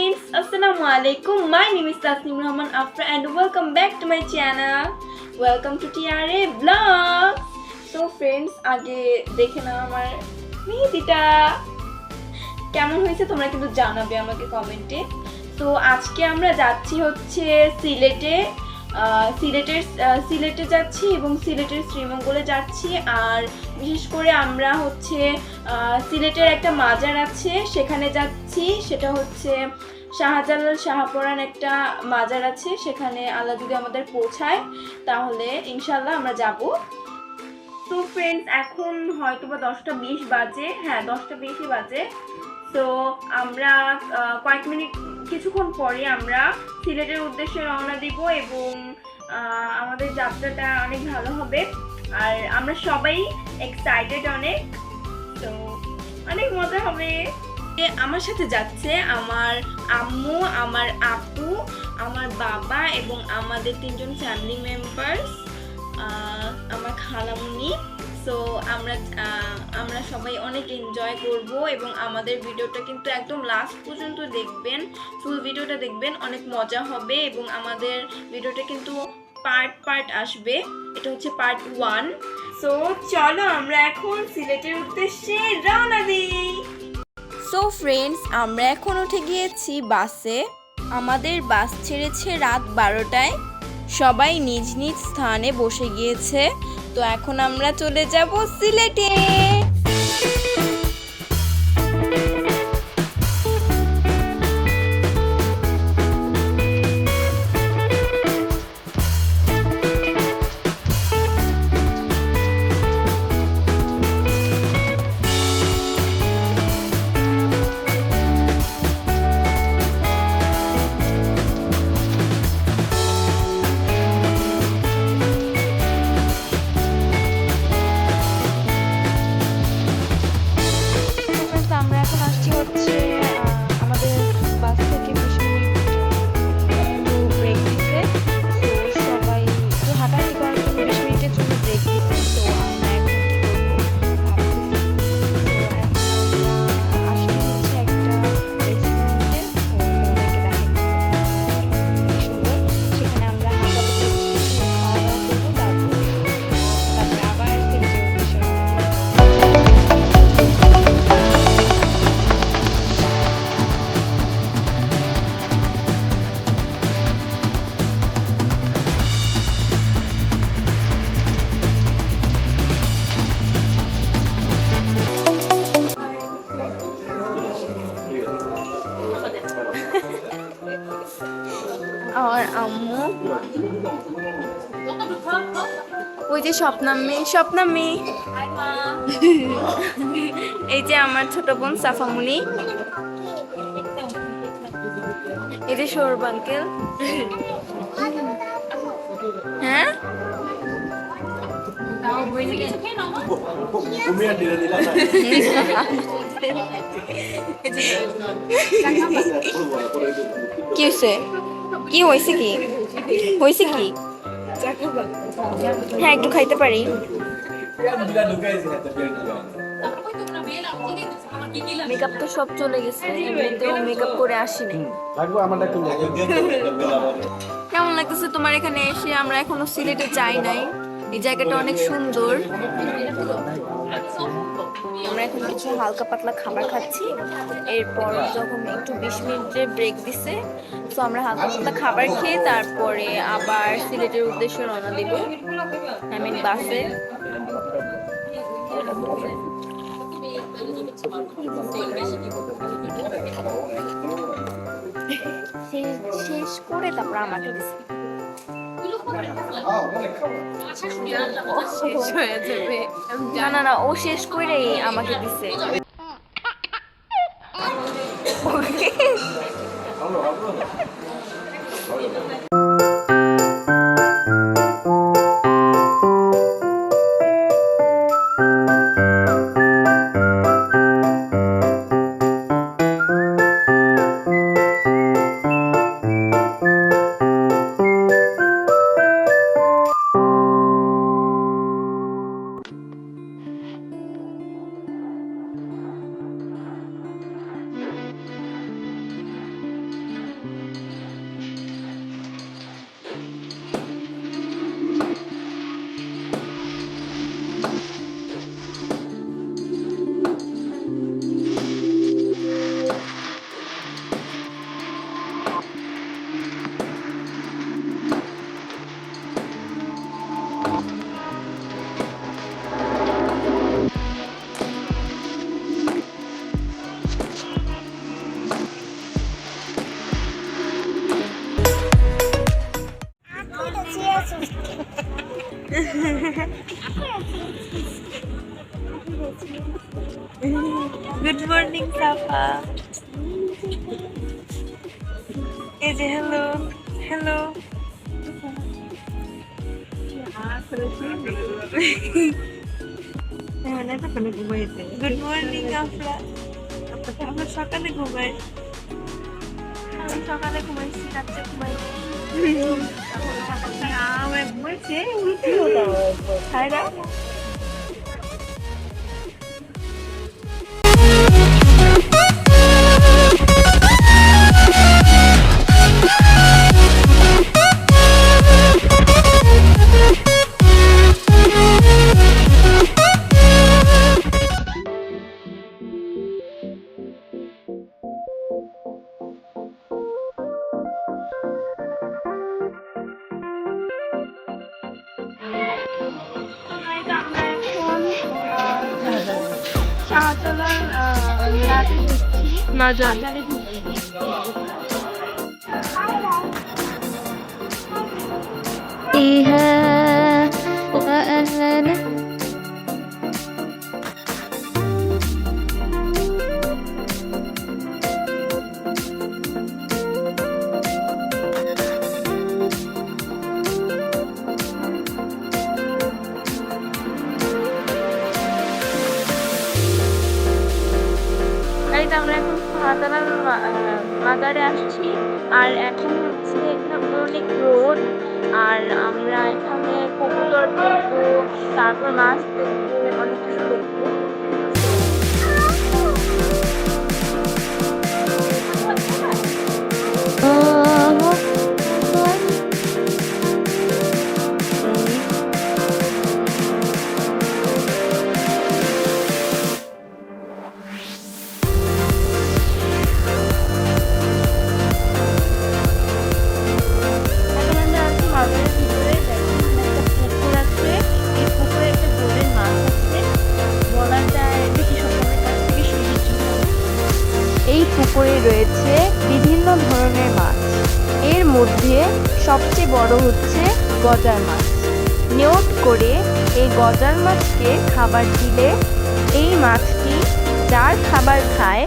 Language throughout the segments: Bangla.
friends, Assalamualaikum. My name is Tasneem Rahman Afra and welcome back to my channel. Welcome to TRA Vlog. So friends, আগে দেখে নাও আমার মেহেদিটা কেমন হয়েছে তোমরা কিন্তু জানাবে আমাকে কমেন্টে। তো আজকে আমরা যাচ্ছি হচ্ছে সিলেটে যাচ্ছি এবং সিলেটের শ্রীমঙ্গলে যাচ্ছি। আর বিশেষ করে আমরা হচ্ছে সিলেটের একটা মাজার আছে সেখানে যাচ্ছি, সেটা হচ্ছে শাহজালাল শাহপরান একটা মাজার আছে, সেখানে আল্লাহ যদি আমাদের পৌঁছায় তাহলে ইনশাল্লাহ আমরা যাব। তো ফ্রেন্ডস, এখন হয়তো বা 10:20 বাজে, হ্যাঁ 10:20 বাজে। তো আমরা কিছুক্ষণ পরে আমরা সিলেটের উদ্দেশ্যে রওনা দিব এবং আমাদের যাত্রাটা অনেক ভালো হবে। আর আমরা সবাই এক্সাইটেড অনেক, তো অনেক মজা হবে। আমার সাথে যাচ্ছে আমার আম্মু, আমার আপু, আমার বাবা এবং আমাদের 3জন ফ্যামিলি মেম্বার্স, আমার খালামুনি। সো আমরা সবাই অনেক এনজয় করব এবং আমাদের ভিডিওটা কিন্তু একদম লাস্ট পর্যন্ত দেখবেন, ফুল ভিডিওটা দেখবেন, অনেক মজা হবে। এবং আমাদের ভিডিওটা কিন্তু পার্ট আসবে, এটা হচ্ছে পার্ট 1। সো চলো আমরা এখন সিলেটের উদ্দেশ্যে রওনা দিই। সো ফ্রেন্ডস, আমরা এখন উঠে গিয়েছি বাসে। আমাদের বাস ছেড়েছে রাত 12টায়। সবাই নিজ নিজ স্থানে বসে গিয়েছে। তো এখন আমরা চলে যাব সিলেটে। আর আম্মু, ওই যে স্বপ্না মেয়ে, এই যে আমার ছোট বোন সাফামুনি, এই যে সৌরভ আঙ্কেল। হ্যাঁ কি হয়েছে, কি হয়েছে, কি হ্যাঁ একটু খাইতে পারি। মেকআপ তো সব চলে গেছে, এমনিতেও মেকআপ করে আসিনি। কেমন লাগতেছে তোমার এখানে এসে? আমরা এখনো সিলেটে যাই নাই, এই জায়গাটা অনেক সুন্দর। আমরা এখন কিছু হালকা পাতলা খাবার খাচ্ছি, এরপর যখন একটু 20 মিনিটের ব্রেক দিছে, তো আমরা হালকা পাতলা খাবার খেয়ে তারপরে আবার সিলেটের উদ্দেশ্যে রওনা দিব, বাসে। শেষ করে তারপর আমাকে দিছে। না ও শেষ করেই আমাকে দিছে। গুড মর্নিং সাফা। এই যে hello hello. Good morning Afra. আমরা সকালে ঘুমাই। আমি সকালে ঘুমাইছি, রাত্রে ঘুমাই। আমার ঘুমাইছে উল্টে হতো খায়রা। শাহতলার রাতে ঢুকছি, মাজার বাজারে ঢুকছি। فيها وأهلا গাইজ আমরা এখন শাহতলার মাজারে আসছি। আর এখন হচ্ছে এখানে অনেক রোদ। আর আমরা এখানে কবুতর দেখবো, তারপর মাছ দেখবো, অনেক কিছু দেখবো। এখন আমরা আছি মাজারের ভিতরে। দেখো এখানে একটা পুকুর আছে, এই পুকুরে একটা গোল্ডেন মাছ আছে। বলা যায় দেখি সকালের কাছ থেকে শুনেছি। এই পুকুরে রয়েছে বিভিন্ন ধরনের মাছ। এর মধ্যে সবচেয়ে বড় হচ্ছে গজার মাছ। নিয়ত করে এই গজার মাছকে খাবার দিলে এই মাছটি যার খাবার খায়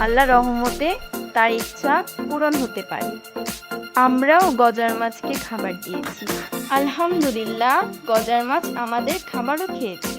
আল্লাহ রহমতে তার ইচ্ছা পূরণ হতে পারে। আমরাও গজার মাছকে খাবার দিয়েছি। আলহামদুলিল্লাহ, গজার মাছ আমাদের খাবারও খেয়েছে।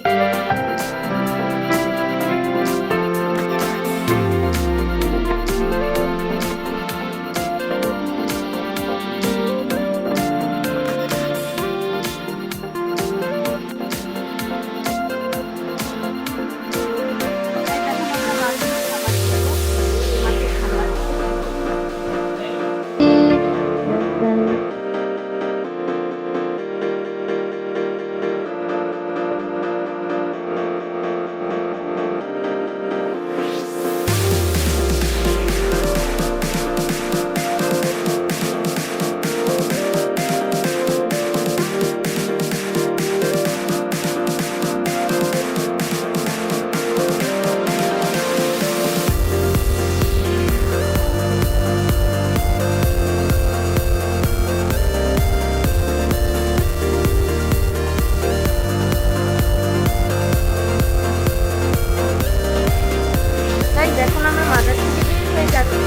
এখন আমরা মাজার থেকে বের হয়ে যাচ্ছি।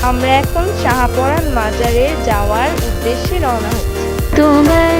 আমরা এখন শাহপরান মাজারে যাওয়ার উদ্দেশ্যে রওনা হচ্ছি। তোমার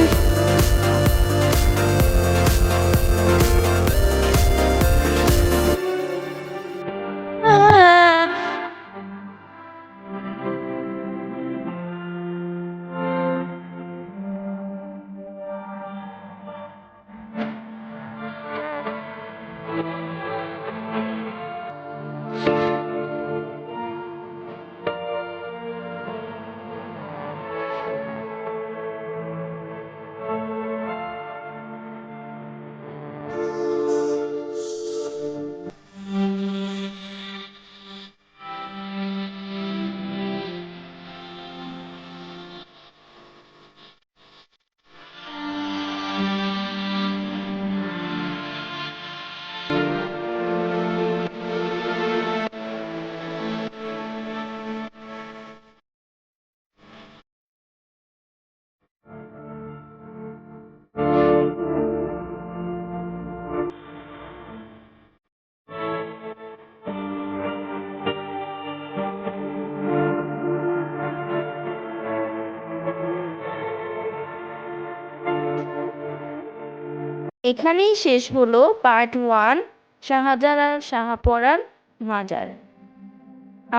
এখানেই শেষ হলো পার্ট 1 শাহজালাল শাহপরার মাজার।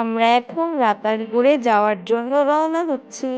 আমরা এখন রাতারপুরে যাওয়ার জন্য রওনা হচ্ছি।